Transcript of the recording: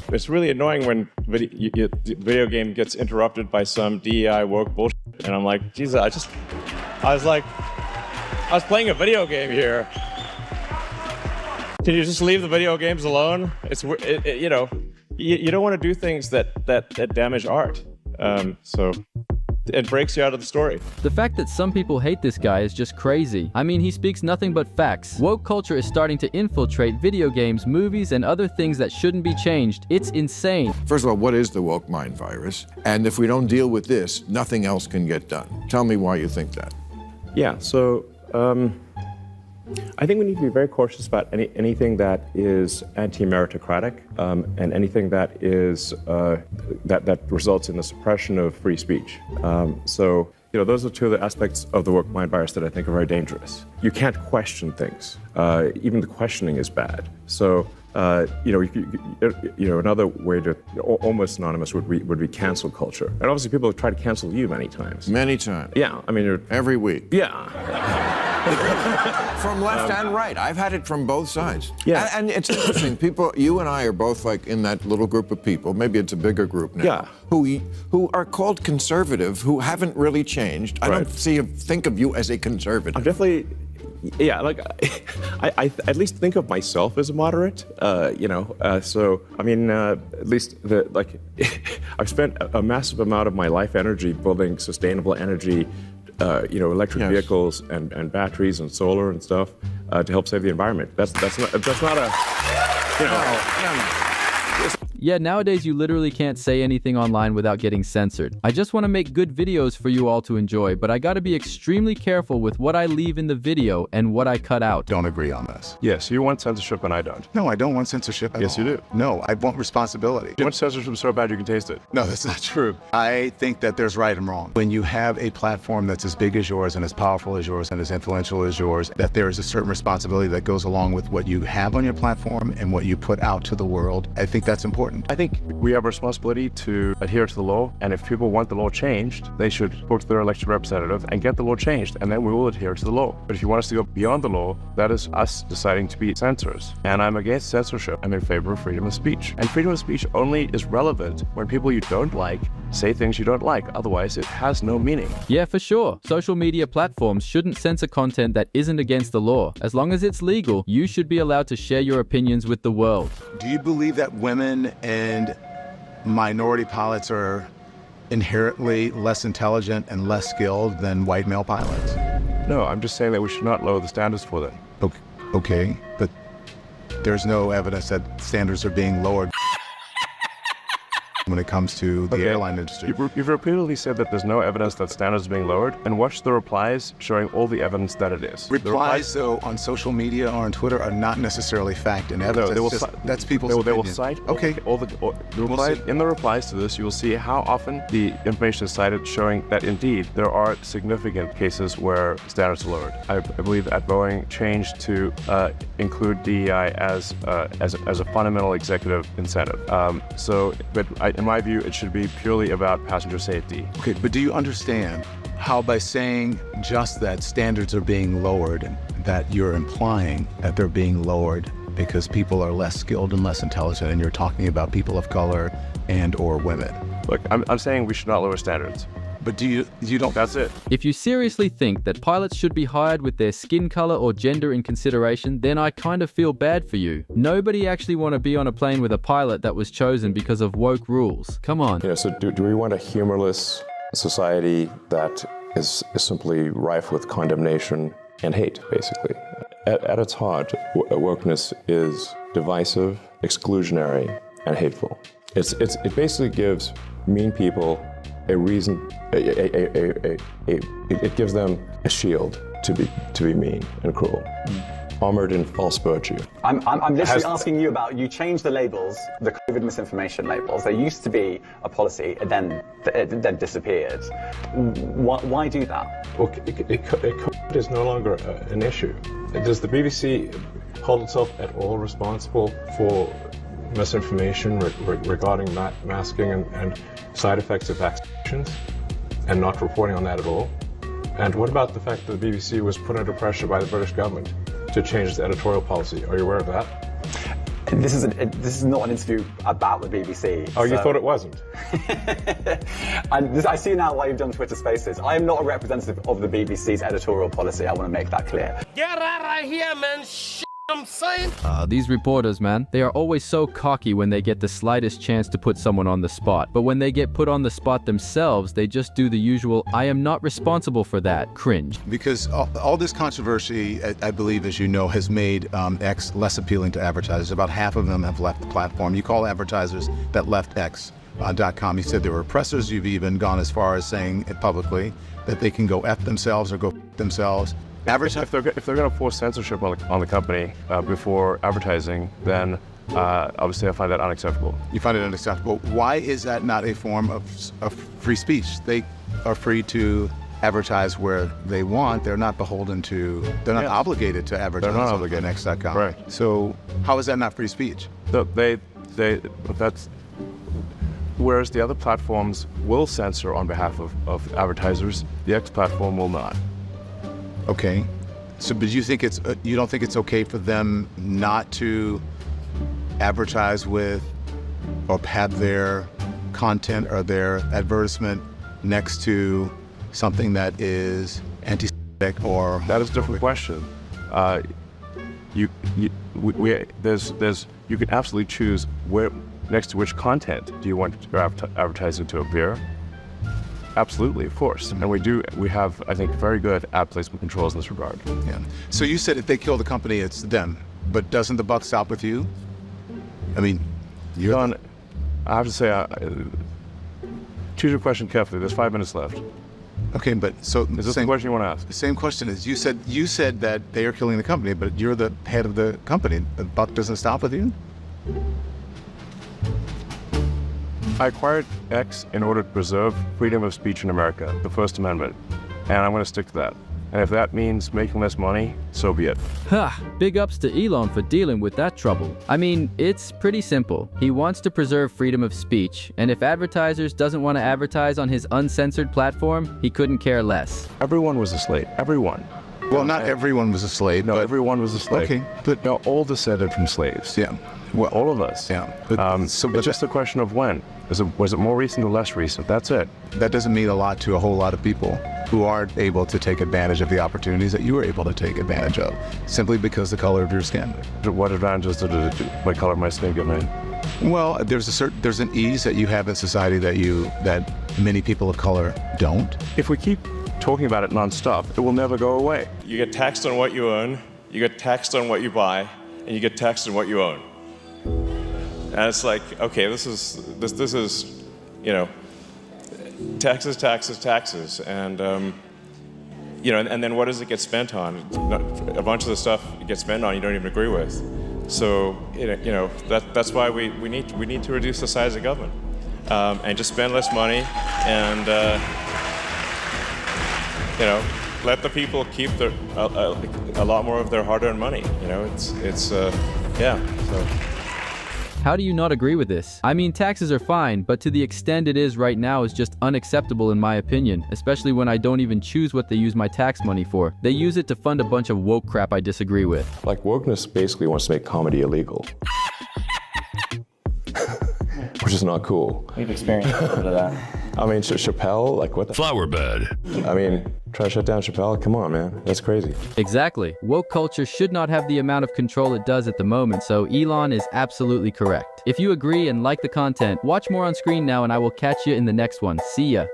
It's really annoying when video game gets interrupted by some DEI woke bullshit, and I'm like, Jesus, I was playing a video game here. Can you just leave the video games alone? You don't want to do things that damage art. So it breaks you out of the story. The fact that some people hate this guy is just crazy. I mean, he speaks nothing but facts. Woke culture is starting to infiltrate video games, movies, and other things that shouldn't be changed. It's insane. First of all, what is the woke mind virus? And if we don't deal with this, nothing else can get done. Tell me why you think that. Yeah, so I think we need to be very cautious about anything that is anti-meritocratic and anything that is that results in the suppression of free speech. So those are two of the aspects of the woke mind virus that I think are very dangerous. You can't question things. Even the questioning is bad. So another way to almost synonymous would be cancel culture. And obviously people have tried to cancel you many times. Many times. Yeah, I mean every week. Yeah. From left and right. I've had it from both sides. Yeah. And it's interesting. People, you and I are both like in that little group of people, maybe it's a bigger group now, yeah, who are called conservative, who haven't really changed. I don't think of you as a conservative. I'm definitely, yeah, like I at least think of myself as a moderate, so I mean, at least I've spent a massive amount of my life energy building sustainable energy, electric vehicles and batteries and solar and stuff to help save the environment. That's not a, Yeah, nowadays you literally can't say anything online without getting censored. I just want to make good videos for you all to enjoy, but I gotta be extremely careful with what I leave in the video and what I cut out. Don't agree on this. Yes, you want censorship and I don't. No, I don't want censorship at all. Yes, you do. No, I want responsibility. You want censorship so bad you can taste it. No, that's not true. I think that there's right and wrong. When you have a platform that's as big as yours and as powerful as yours and as influential as yours, that there is a certain responsibility that goes along with what you have on your platform and what you put out to the world. I think that's important. I think we have a responsibility to adhere to the law, and if people want the law changed, they should talk to their elected representative and get the law changed, and then we will adhere to the law. But if you want us to go beyond the law, that is us deciding to be censors. And I'm against censorship. I'm in favor of freedom of speech. And freedom of speech only is relevant when people you don't like say things you don't like. Otherwise, it has no meaning. Yeah, for sure. Social media platforms shouldn't censor content that isn't against the law. As long as it's legal, you should be allowed to share your opinions with the world. Do you believe that women and minority pilots are inherently less intelligent and less skilled than white male pilots? No, I'm just saying that we should not lower the standards for them. Okay, but there's no evidence that standards are being lowered when it comes to the airline industry. You've repeatedly said that there's no evidence that standards are being lowered, and watch the replies showing all the evidence that it is. Replies, though, on social media or on Twitter are not necessarily fact and evidence. No, that's people's they opinion. will cite all the replies. In the replies to this, you will see how often the information is cited, showing that indeed there are significant cases where standards are lowered. I believe at Boeing changed to include DEI as a fundamental executive incentive. In my view, it should be purely about passenger safety. Okay, but do you understand how by saying just that standards are being lowered, that you're implying that they're being lowered because people are less skilled and less intelligent, and you're talking about people of color and or women? Look, I'm saying we should not lower standards. But you don't... That's it. If you seriously think that pilots should be hired with their skin color or gender in consideration, then I kind of feel bad for you. Nobody actually want to be on a plane with a pilot that was chosen because of woke rules. Come on. So do we want a humorless society that is simply rife with condemnation and hate, basically? At its heart, wokeness is divisive, exclusionary, and hateful. It basically gives mean people a reason, it gives them a shield to be mean and cruel, armored in false virtue. I'm literally asking you about, you changed the labels, the COVID misinformation labels. There used to be a policy, and then it disappeared. Why do that? Well, COVID is no longer an issue. Does the BBC hold itself at all responsible for misinformation regarding masking and side effects of vaccinations, and not reporting on that at all? And what about the fact that the BBC was put under pressure by the British government to change its editorial policy? Are you aware of that? This is not an interview about the BBC. Oh, you thought it wasn't? I see now why you've done Twitter Spaces. I am not a representative of the BBC's editorial policy. I want to make that clear. Get out of here, man. I'm saying. These reporters, man, they are always so cocky when they get the slightest chance to put someone on the spot. But when they get put on the spot themselves, they just do the usual, I am not responsible for that, cringe. Because all this controversy, I believe, as you know, has made X less appealing to advertisers. About half of them have left the platform. You call advertisers that left X.com. You said they were oppressors. You've even gone as far as saying it publicly that they can go F themselves or go F themselves. If they're going to force censorship on the company before advertising, then obviously I find that unacceptable. You find it unacceptable. Why is that not a form of free speech? They are free to advertise where they want. They're not beholden to. They're not obligated to advertise. They're not obligated. On X.com. Right. So how is that not free speech? That's. Whereas the other platforms will censor on behalf of advertisers, the X platform will not. Okay, so but you think you don't think it's okay for them not to advertise with or have their content or their advertisement next to something that is anti-Semitic or? That is a different question. You can absolutely choose where next to which content do you want your advertising to appear. Absolutely, of course. And we have, I think, very good ad placement controls in this regard. Yeah. So you said if they kill the company, it's them. But doesn't the buck stop with you? I mean, Don, I have to say, choose your question carefully. There's 5 minutes left. Okay, but so is this the question you want to ask? The same question is you said that they are killing the company, but you're the head of the company. The buck doesn't stop with you? I acquired X in order to preserve freedom of speech in America, the First Amendment, and I'm going to stick to that. And if that means making less money, so be it. Ha! Big ups to Elon for dealing with that trouble. I mean, it's pretty simple. He wants to preserve freedom of speech, and if advertisers doesn't want to advertise on his uncensored platform, he couldn't care less. Everyone was a slave. Everyone. Well, not everyone was a slave. No, but everyone was a slave. Okay, but no, all descended from slaves. Yeah. Well, all of us. Yeah. It's just a question of when. Was it more recent or less recent? That's it. That doesn't mean a lot to a whole lot of people who aren't able to take advantage of the opportunities that you were able to take advantage of, simply because the color of your skin. What advantages did my color of my skin give me? Well, there's an ease that you have in society that many people of color don't. If we keep talking about it nonstop, it will never go away. You get taxed on what you own, you get taxed on what you buy, and you get taxed on what you own. And it's like, okay, this is, you know, taxes, and you know, and then what does it get spent on? A bunch of the stuff it gets spent on you don't even agree with. So you know that's why we need to reduce the size of government and just spend less money and you know, let the people keep a lot more of their hard-earned money. You know, it's yeah. So. How do you not agree with this? I mean, taxes are fine, but to the extent it is right now is just unacceptable in my opinion, especially when I don't even choose what they use my tax money for. They use it to fund a bunch of woke crap I disagree with. Like, wokeness basically wants to make comedy illegal. Which is not cool. We've experienced a little bit of that. I mean, Chappelle, like what the Flower bed. I mean, try to shut down Chappelle? Come on, man. That's crazy. Exactly. Woke culture should not have the amount of control it does at the moment, so Elon is absolutely correct. If you agree and like the content, watch more on screen now and I will catch you in the next one. See ya.